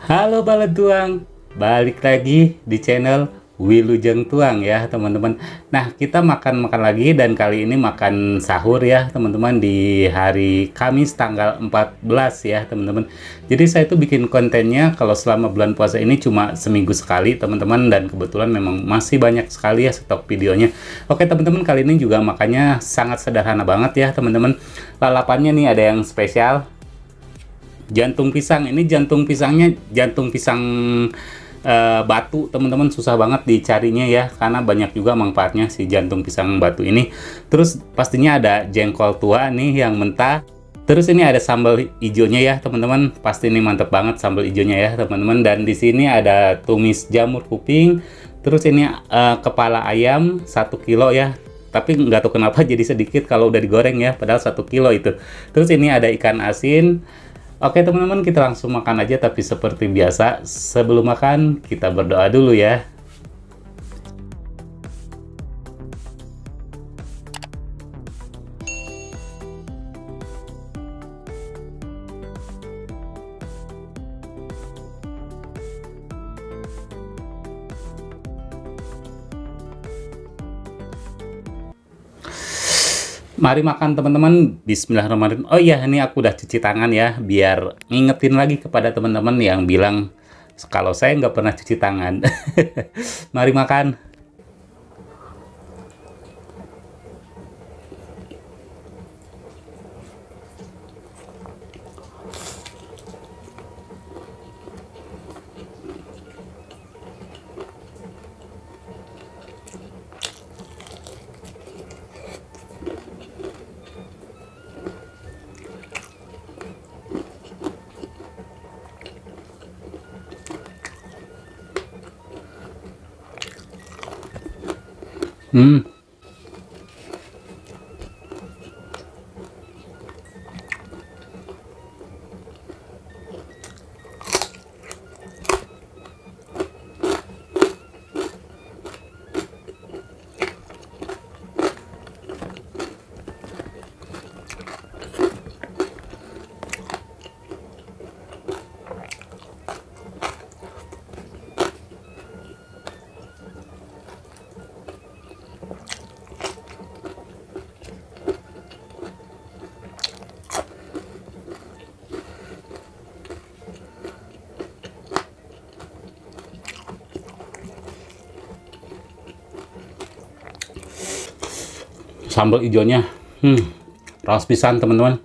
Halo Baletuang, balik lagi di channel Wilujeng Tuang ya teman-teman. Nah, kita makan-makan lagi dan kali ini makan sahur ya teman-teman di hari Kamis tanggal 14 ya teman-teman. Jadi saya tuh bikin kontennya kalau selama bulan puasa ini cuma seminggu sekali teman-teman, dan kebetulan memang masih banyak sekali ya stok videonya. Oke teman-teman, kali ini juga makannya sangat sederhana banget ya teman-teman. Lalapannya nih ada yang spesial. Jantung pisang, ini jantung pisangnya jantung pisang batu teman-teman, susah banget dicarinya ya karena banyak juga manfaatnya si jantung pisang batu ini. Terus pastinya ada jengkol tua nih yang mentah. Terus ini ada sambal hijaunya ya teman-teman, pasti ini mantep banget sambal hijaunya ya teman-teman. Dan di sini ada tumis jamur kuping. Terus ini kepala ayam 1 kilo ya, tapi nggak tahu kenapa jadi sedikit kalau udah digoreng ya, padahal 1 kilo itu. Terus ini ada ikan asin. Oke teman-teman, kita langsung makan aja, tapi seperti biasa sebelum makan kita berdoa dulu ya. Mari makan teman-teman, bismillahirrahmanirrahim. Oh iya, ini aku udah cuci tangan ya, biar ngingetin lagi kepada teman-teman yang bilang kalau saya nggak pernah cuci tangan. Mari makan. Hmm. Sambal hijaunya, raos pisan teman-teman.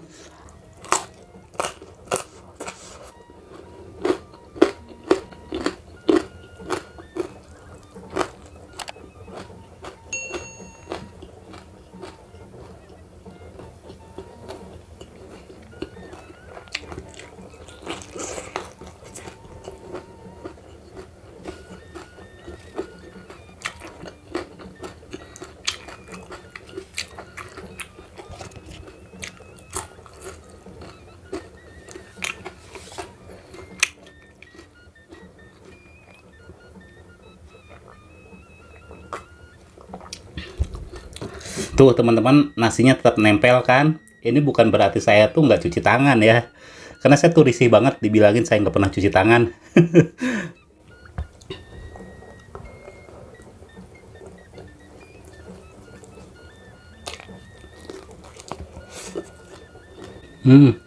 Tuh teman-teman, nasinya tetap nempel kan. Ini bukan berarti saya tuh nggak cuci tangan ya, karena saya tuh risih banget dibilangin saya nggak pernah cuci tangan. Hmm.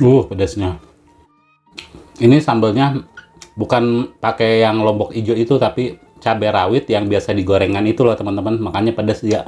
Pedasnya. Ini sambalnya bukan pakai yang lombok hijau itu, tapi cabai rawit yang biasa digorengan itu loh teman-teman, makanya pedas dia.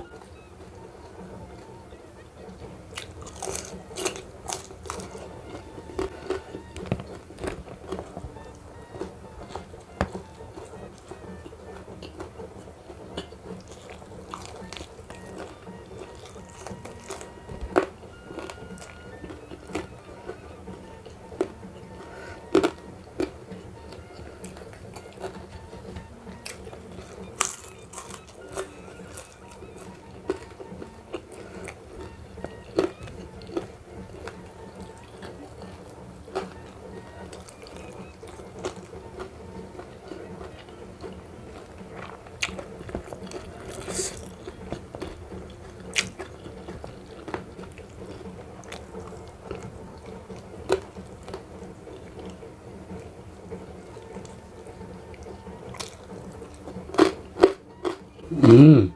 Hmm.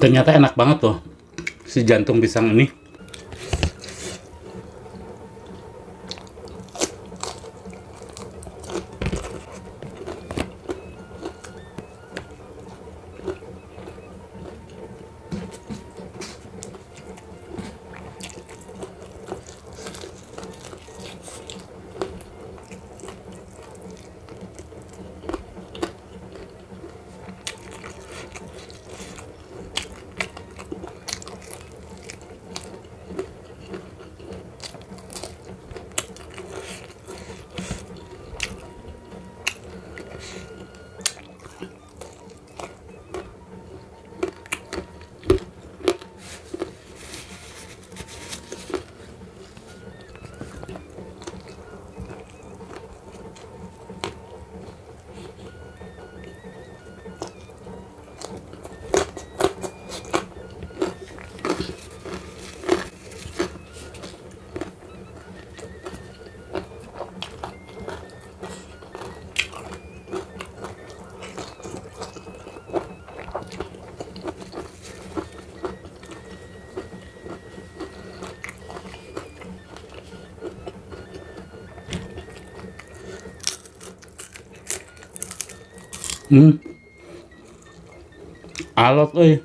Ternyata enak banget tuh si jantung pisang ini. Hmm, alot euy.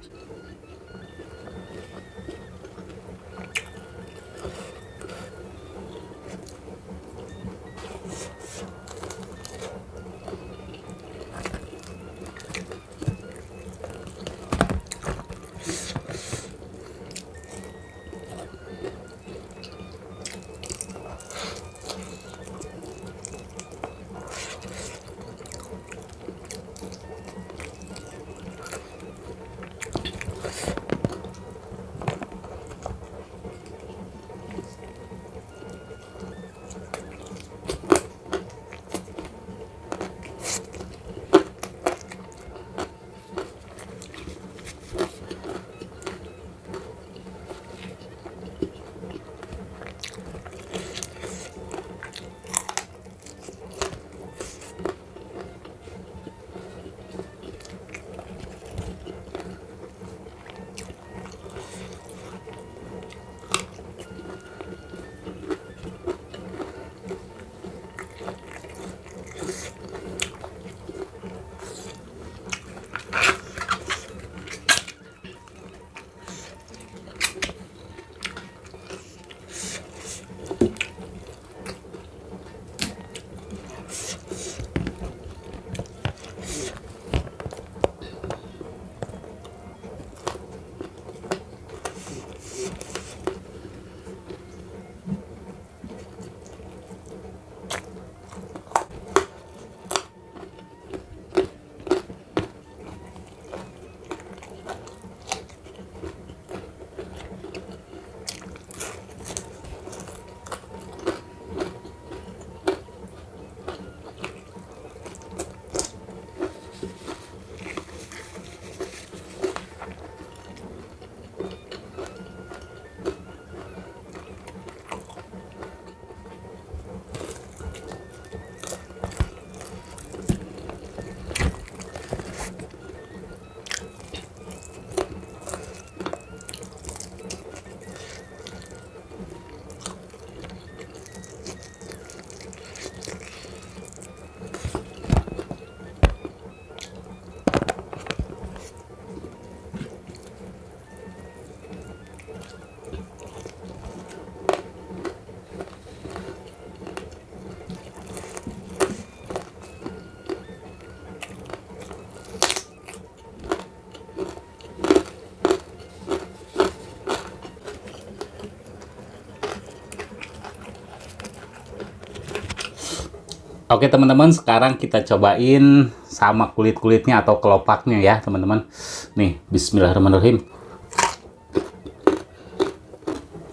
Oke teman-teman, sekarang kita cobain sama kulit-kulitnya atau kelopaknya ya teman-teman. Nih, bismillahirrahmanirrahim.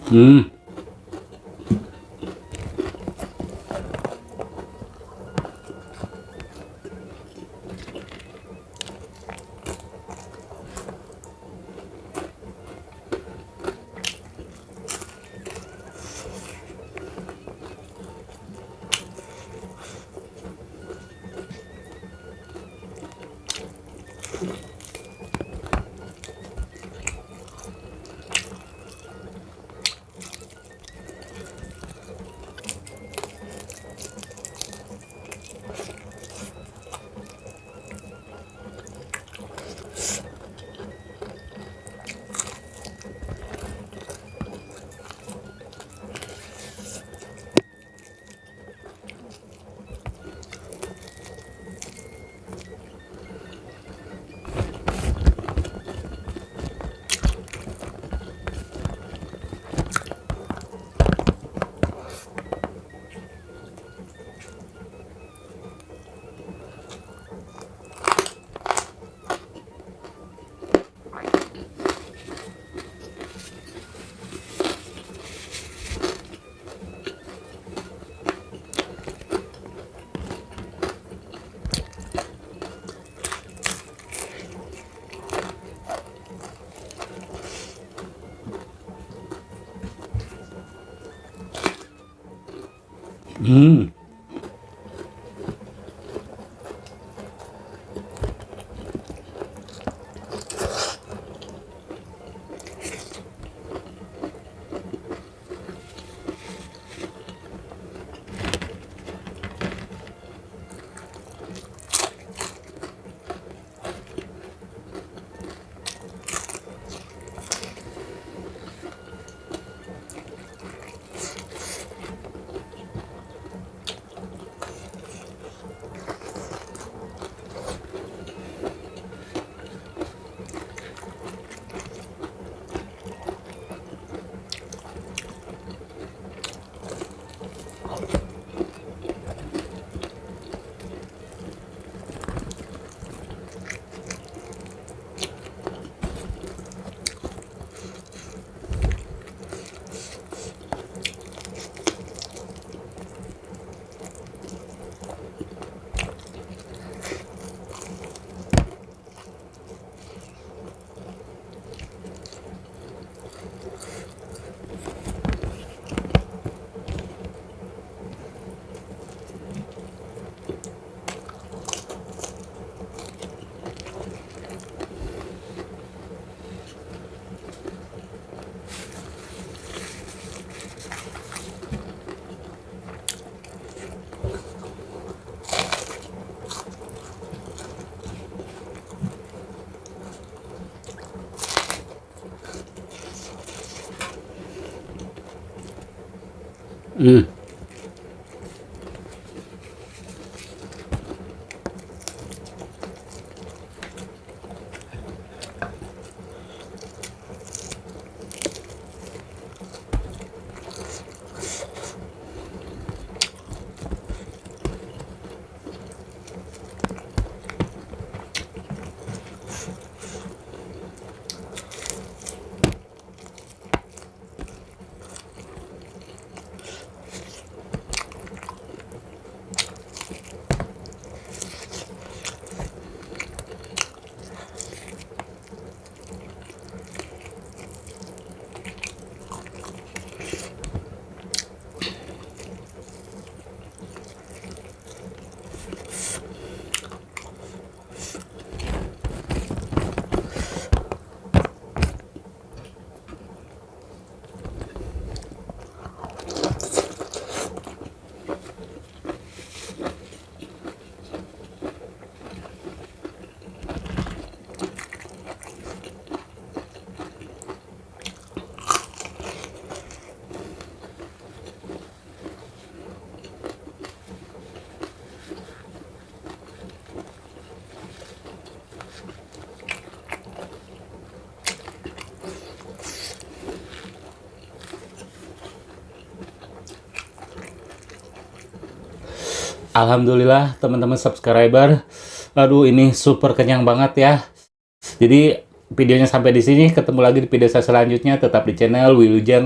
Hmm. Hmm. Hmm. Alhamdulillah teman-teman subscriber. Aduh, ini super kenyang banget ya. Jadi videonya sampai di sini, ketemu lagi di video saya selanjutnya, tetap di channel Wilujeng